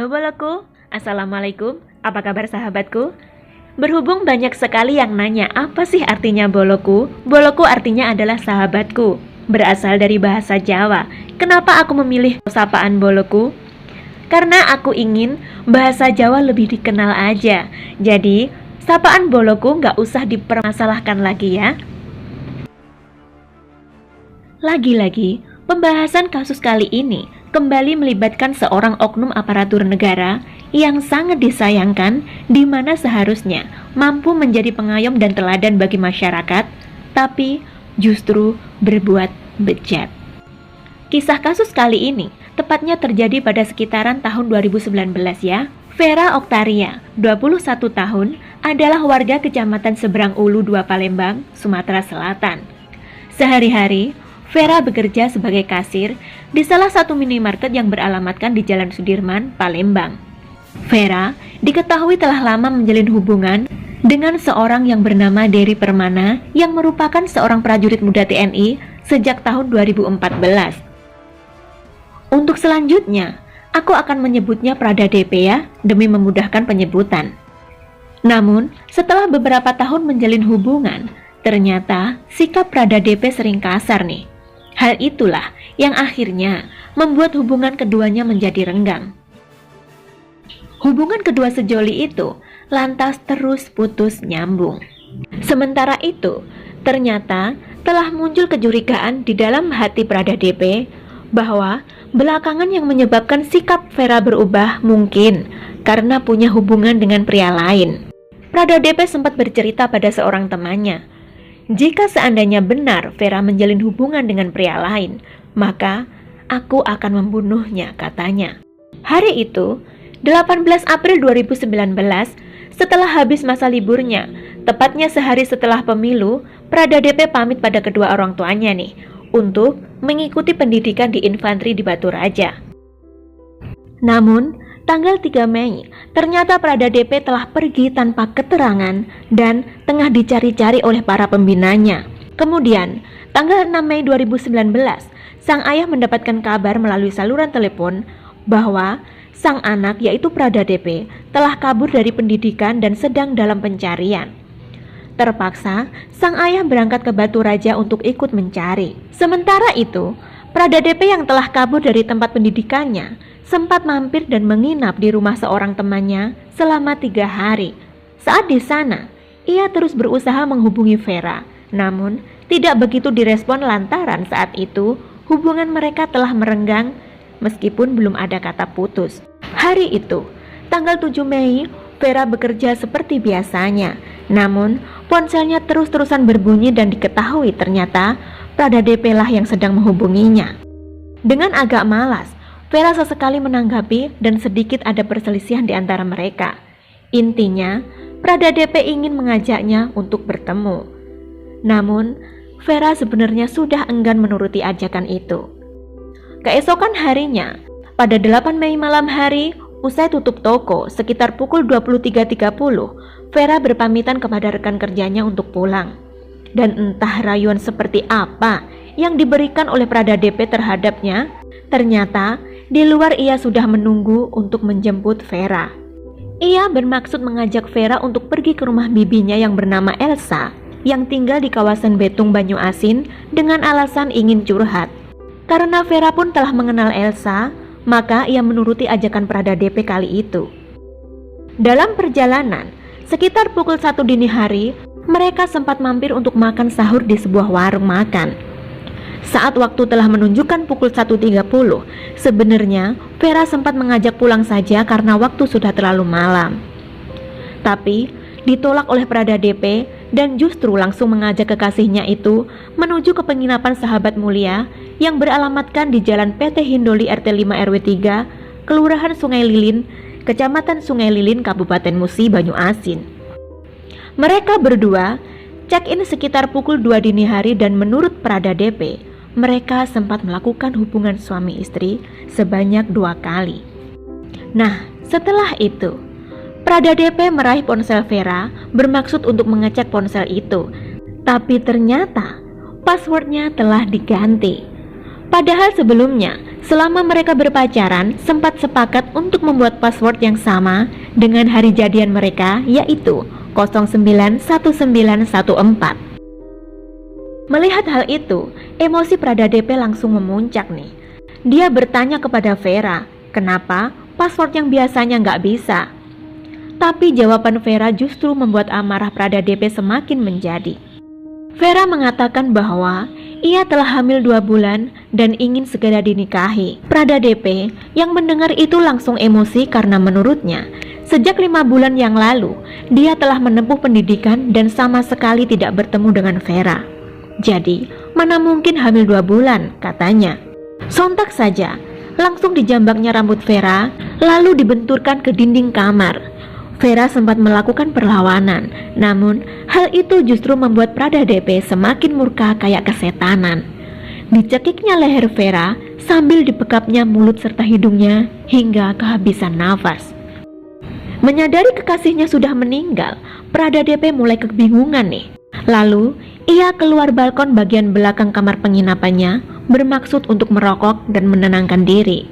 Halo boloku, Assalamualaikum, apa kabar sahabatku? Berhubung banyak sekali yang nanya apa sih artinya boloku? Boloku artinya adalah sahabatku, berasal dari bahasa Jawa. Kenapa aku memilih sapaan boloku? Karena aku ingin bahasa Jawa lebih dikenal aja. Jadi, sapaan boloku nggak usah dipermasalahkan lagi ya. Lagi-lagi, pembahasan kasus kali ini kembali melibatkan seorang oknum aparatur negara yang sangat disayangkan, di mana seharusnya mampu menjadi pengayom dan teladan bagi masyarakat, tapi justru berbuat bejat. Kisah kasus kali ini tepatnya terjadi pada sekitaran tahun 2019 ya. Vera Oktaria, 21 tahun, adalah warga Kecamatan Seberang Ulu 2 Palembang, Sumatera Selatan. Sehari-hari, Vera bekerja sebagai kasir di salah satu minimarket yang beralamatkan di Jalan Sudirman, Palembang. Vera diketahui telah lama menjalin hubungan dengan seorang yang bernama Dery Permana yang merupakan seorang prajurit muda TNI sejak tahun 2014. Untuk selanjutnya, aku akan menyebutnya Prada DP ya, demi memudahkan penyebutan. Namun, setelah beberapa tahun menjalin hubungan, ternyata sikap Prada DP sering kasar nih. Hal itulah yang akhirnya membuat hubungan keduanya menjadi renggang. Hubungan kedua sejoli itu lantas terus putus nyambung. Sementara itu, ternyata telah muncul kecurigaan di dalam hati Prada DP bahwa belakangan yang menyebabkan sikap Vera berubah mungkin karena punya hubungan dengan pria lain. Prada DP sempat bercerita pada seorang temannya, jika seandainya benar Vera menjalin hubungan dengan pria lain, maka aku akan membunuhnya, katanya. Hari itu, 18 April 2019, setelah habis masa liburnya, tepatnya sehari setelah pemilu, Prada DP pamit pada kedua orang tuanya nih, untuk mengikuti pendidikan di infanteri di Batu Raja. Namun, tanggal 3 Mei, ternyata Prada DP telah pergi tanpa keterangan dan tengah dicari-cari oleh para pembinanya. Kemudian, tanggal 6 Mei 2019, sang ayah mendapatkan kabar melalui saluran telepon bahwa sang anak yaitu Prada DP telah kabur dari pendidikan dan sedang dalam pencarian. Terpaksa, sang ayah berangkat ke Batu Raja untuk ikut mencari. Sementara itu, Prada DP yang telah kabur dari tempat pendidikannya sempat mampir dan menginap di rumah seorang temannya selama 3 hari. Saat di sana, ia terus berusaha menghubungi Vera, namun tidak begitu direspon lantaran saat itu hubungan mereka telah merenggang meskipun belum ada kata putus. Hari itu, tanggal 7 Mei, Vera bekerja seperti biasanya, namun ponselnya terus-terusan berbunyi dan diketahui ternyata Prada DP lah yang sedang menghubunginya. Dengan agak malas, Vera sesekali menanggapi dan sedikit ada perselisihan di antara mereka. Intinya, Prada DP ingin mengajaknya untuk bertemu. Namun, Vera sebenarnya sudah enggan menuruti ajakan itu. Keesokan harinya, pada 8 Mei malam hari, usai tutup toko sekitar pukul 23.30, Vera berpamitan kepada rekan kerjanya untuk pulang. Dan entah rayuan seperti apa yang diberikan oleh Prada DP terhadapnya, ternyata di luar ia sudah menunggu untuk menjemput Vera. Ia bermaksud mengajak Vera untuk pergi ke rumah bibinya yang bernama Elsa, yang tinggal di kawasan Betung Banyu Asin dengan alasan ingin curhat. Karena Vera pun telah mengenal Elsa, maka ia menuruti ajakan Prada DP kali itu. Dalam perjalanan, sekitar pukul 1 dini hari, mereka sempat mampir untuk makan sahur di sebuah warung makan. Saat waktu telah menunjukkan pukul 1.30, sebenarnya Vera sempat mengajak pulang saja karena waktu sudah terlalu malam. Tapi ditolak oleh Prada DP dan justru langsung mengajak kekasihnya itu menuju ke penginapan sahabat mulia yang beralamatkan di Jalan PT Hindoli RT 5 RW 3, Kelurahan Sungai Lilin, Kecamatan Sungai Lilin, Kabupaten Musi, Banyu Asin. Mereka berdua check-in sekitar pukul 2 dini hari dan menurut Prada DP, mereka sempat melakukan hubungan suami istri sebanyak 2 kali. Nah, setelah itu, Prada DP meraih ponsel Vera bermaksud untuk mengecek ponsel itu. Tapi ternyata passwordnya telah diganti. Padahal sebelumnya, Selama mereka berpacaran, sempat sepakat untuk membuat password yang sama dengan hari jadian mereka, yaitu 091914. Melihat hal itu, emosi Prada DP langsung memuncak nih. Dia bertanya kepada Vera, kenapa password yang biasanya nggak bisa? Tapi jawaban Vera justru membuat amarah Prada DP semakin menjadi. Vera mengatakan bahwa ia telah hamil 2 bulan dan ingin segera dinikahi. Prada DP yang mendengar itu langsung emosi karena menurutnya, sejak 5 bulan yang lalu, dia telah menempuh pendidikan dan sama sekali tidak bertemu dengan Vera. Jadi, mana mungkin hamil 2 bulan, katanya. Sontak saja, langsung dijambaknya rambut Vera, lalu dibenturkan ke dinding kamar. Vera sempat melakukan perlawanan, namun hal itu justru membuat Prada DP semakin murka kayak kesetanan. Dicekiknya leher Vera sambil dibekapnya mulut serta hidungnya hingga kehabisan nafas. Menyadari kekasihnya sudah meninggal, Prada DP mulai kebingungan nih. Lalu, ia keluar balkon bagian belakang kamar penginapannya bermaksud untuk merokok dan menenangkan diri.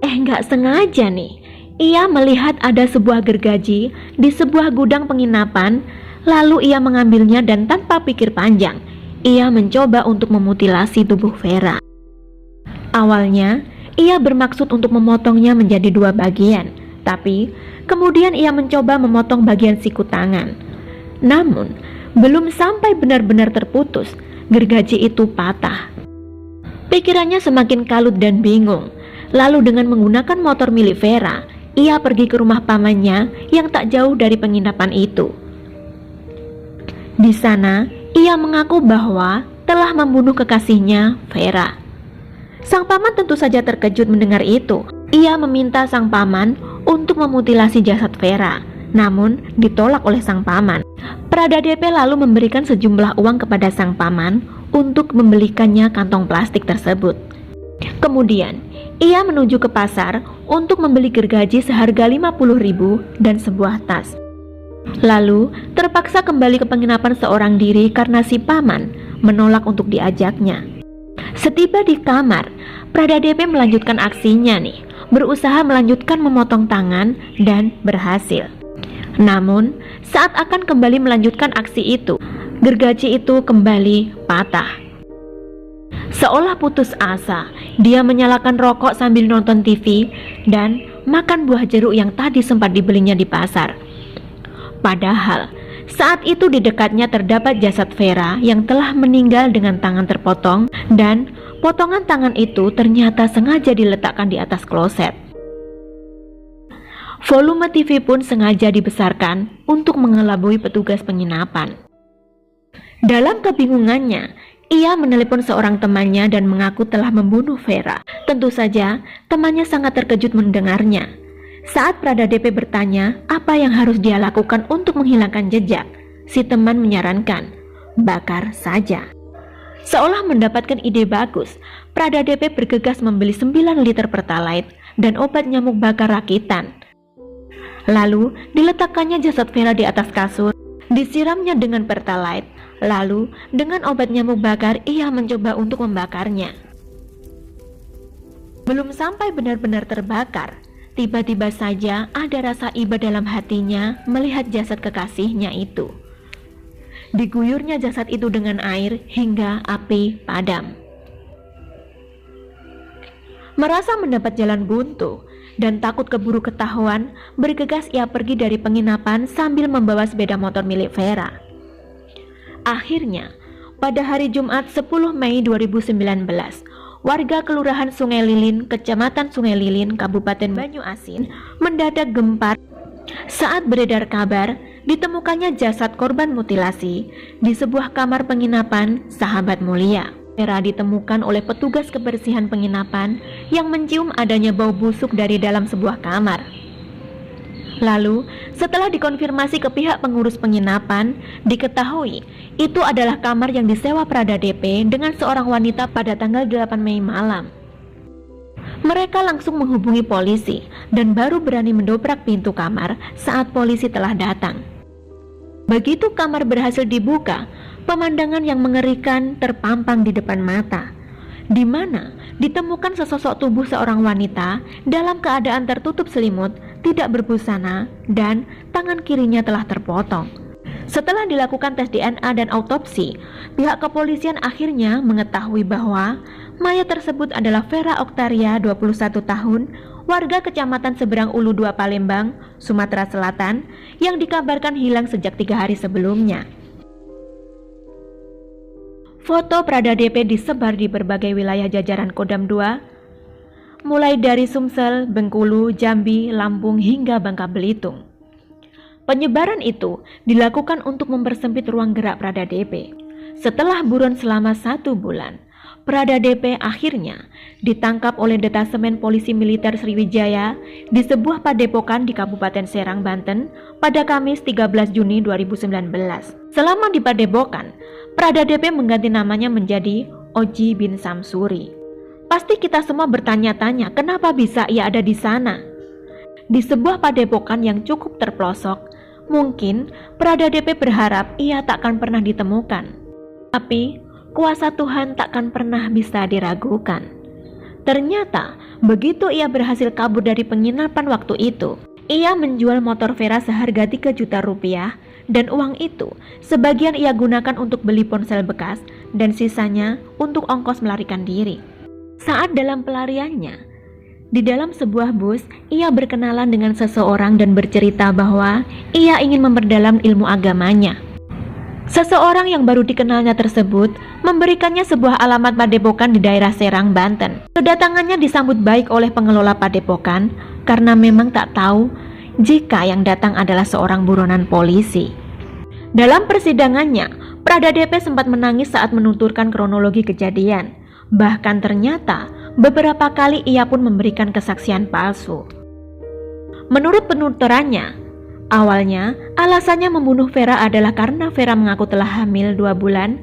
Nggak sengaja nih, ia melihat ada sebuah gergaji di sebuah gudang penginapan, lalu ia mengambilnya dan tanpa pikir panjang, ia mencoba untuk memutilasi tubuh Vera. Awalnya, ia bermaksud untuk memotongnya menjadi 2 bagian, tapi kemudian ia mencoba memotong bagian siku tangan. Namun, belum sampai benar-benar terputus, gergaji itu patah. Pikirannya semakin kalut dan bingung, lalu dengan menggunakan motor milik Vera, ia pergi ke rumah pamannya yang tak jauh dari penginapan itu. Di sana, ia mengaku bahwa telah membunuh kekasihnya, Vera. Sang paman tentu saja terkejut mendengar itu. Ia meminta sang paman untuk memutilasi jasad Vera, namun ditolak oleh sang paman. Prada DP lalu memberikan sejumlah uang kepada sang paman untuk membelikannya kantong plastik tersebut. Kemudian, ia menuju ke pasar untuk membeli gergaji seharga 50.000 dan sebuah tas. Lalu, terpaksa kembali ke penginapan seorang diri karena si paman menolak untuk diajaknya. Setiba di kamar, Prada DP melanjutkan aksinya nih, berusaha melanjutkan memotong tangan dan berhasil. Namun, saat akan kembali melanjutkan aksi itu, gergaji itu kembali patah. Seolah putus asa, dia menyalakan rokok sambil nonton TV dan makan buah jeruk yang tadi sempat dibelinya di pasar. Padahal, saat itu di dekatnya terdapat jasad Vera yang telah meninggal dengan tangan terpotong dan potongan tangan itu ternyata sengaja diletakkan di atas kloset. Volume TV pun sengaja dibesarkan untuk mengelabui petugas penginapan. Dalam kebingungannya, ia menelepon seorang temannya dan mengaku telah membunuh Vera. Tentu saja, temannya sangat terkejut mendengarnya. Saat Prada DP bertanya apa yang harus dia lakukan untuk menghilangkan jejak, si teman menyarankan, bakar saja. Seolah mendapatkan ide bagus, Prada DP bergegas membeli 9 liter Pertalite dan obat nyamuk bakar rakitan. Lalu, diletakkannya jasad Vera di atas kasur, disiramnya dengan Pertalite. Lalu, dengan obat nyamuk bakar, ia mencoba untuk membakarnya. Belum sampai benar-benar terbakar, tiba-tiba saja ada rasa iba dalam hatinya melihat jasad kekasihnya itu. Diguyurnya jasad itu dengan air hingga api padam. Merasa mendapat jalan buntu dan takut keburu ketahuan, bergegas ia pergi dari penginapan sambil membawa sepeda motor milik Vera. Akhirnya, pada hari Jumat 10 Mei 2019, warga Kelurahan Sungai Lilin, Kecamatan Sungai Lilin, Kabupaten Banyuasin mendadak gempar saat beredar kabar ditemukannya jasad korban mutilasi di sebuah kamar penginapan Sahabat Mulia. Vera ditemukan oleh petugas kebersihan penginapan yang mencium adanya bau busuk dari dalam sebuah kamar. Lalu, setelah dikonfirmasi ke pihak pengurus penginapan, diketahui itu adalah kamar yang disewa Prada DP dengan seorang wanita pada tanggal 8 Mei malam. Mereka langsung menghubungi polisi dan baru berani mendobrak pintu kamar saat polisi telah datang. Begitu kamar berhasil dibuka, pemandangan yang mengerikan terpampang di depan mata. di mana ditemukan sesosok tubuh seorang wanita dalam keadaan tertutup selimut, tidak berbusana, dan tangan kirinya telah terpotong. Setelah dilakukan tes DNA dan autopsi, pihak kepolisian akhirnya mengetahui bahwa mayat tersebut adalah Vera Oktaria, 21 tahun, warga Kecamatan Seberang Ulu 2 Palembang, Sumatera Selatan, yang dikabarkan hilang sejak 3 hari sebelumnya. Foto Prada DP disebar di berbagai wilayah jajaran Kodam 2, mulai dari Sumsel, Bengkulu, Jambi, Lampung, hingga Bangka Belitung. Penyebaran itu dilakukan untuk mempersempit ruang gerak Prada DP. Setelah buron selama 1 bulan, Prada DP akhirnya ditangkap oleh Detasemen Polisi Militer Sriwijaya di sebuah padepokan di Kabupaten Serang, Banten pada Kamis 13 Juni 2019. Selama di padepokan, Prada DP mengganti namanya menjadi Oji bin Samsuri. Pasti kita semua bertanya-tanya kenapa bisa ia ada di sana. Di sebuah padepokan yang cukup terpelosok, mungkin Prada DP berharap ia takkan pernah ditemukan. Tapi kuasa Tuhan takkan pernah bisa diragukan. Ternyata begitu ia berhasil kabur dari penginapan waktu itu, ia menjual motor Vera seharga 3 juta rupiah, dan uang itu sebagian ia gunakan untuk beli ponsel bekas dan sisanya untuk ongkos melarikan diri. Saat dalam pelariannya, di dalam sebuah bus, ia berkenalan dengan seseorang dan bercerita bahwa ia ingin memperdalam ilmu agamanya. Seseorang yang baru dikenalnya tersebut memberikannya sebuah alamat padepokan di daerah Serang, Banten. Kedatangannya disambut baik oleh pengelola padepokan karena memang tak tahu jika yang datang adalah seorang buronan polisi. Dalam persidangannya, Prada DP sempat menangis saat menuturkan kronologi kejadian. Bahkan ternyata beberapa kali ia pun memberikan kesaksian palsu. Menurut penuturannya, awalnya alasannya membunuh Vera adalah karena Vera mengaku telah hamil 2 bulan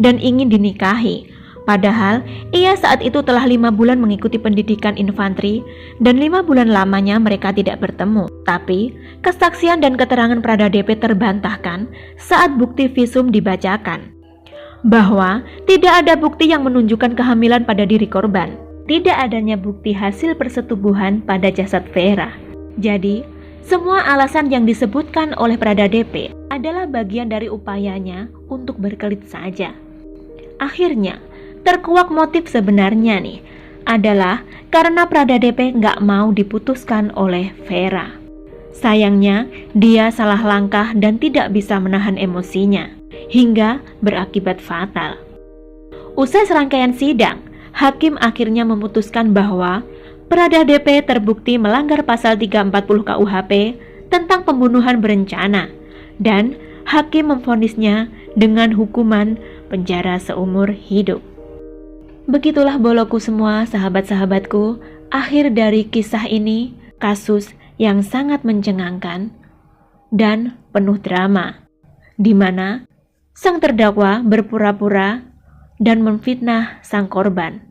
dan ingin dinikahi. Padahal ia saat itu telah 5 bulan mengikuti pendidikan infanteri dan 5 bulan lamanya mereka tidak bertemu. Tapi kesaksian dan keterangan Prada DP terbantahkan saat bukti visum dibacakan, bahwa tidak ada bukti yang menunjukkan kehamilan pada diri korban. Tidak adanya bukti hasil persetubuhan pada jasad Vera. Jadi, semua alasan yang disebutkan oleh Prada DP adalah bagian dari upayanya untuk berkelit saja. Akhirnya, terkuak motif sebenarnya nih adalah karena Prada DP nggak mau diputuskan oleh Vera. Sayangnya, dia salah langkah dan tidak bisa menahan emosinya, hingga berakibat fatal. Usai serangkaian sidang, hakim akhirnya memutuskan bahwa Prada DP terbukti melanggar pasal 340 KUHP tentang pembunuhan berencana, dan hakim memvonisnya dengan hukuman penjara seumur hidup. Begitulah boloku semua, sahabat-sahabatku, akhir dari kisah ini, kasus yang sangat mencengangkan dan penuh drama, di mana sang terdakwa berpura-pura dan memfitnah sang korban.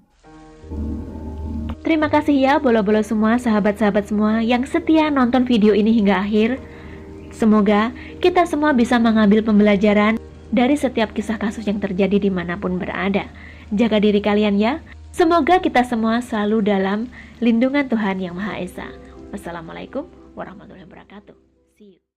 Terima kasih ya bolo-bolo semua, sahabat-sahabat semua yang setia nonton video ini hingga akhir. Semoga kita semua bisa mengambil pembelajaran dari setiap kisah kasus yang terjadi dimanapun berada. Jaga diri kalian ya. Semoga kita semua selalu dalam lindungan Tuhan Yang Maha Esa. Wassalamualaikum warahmatullahi wabarakatuh. See you.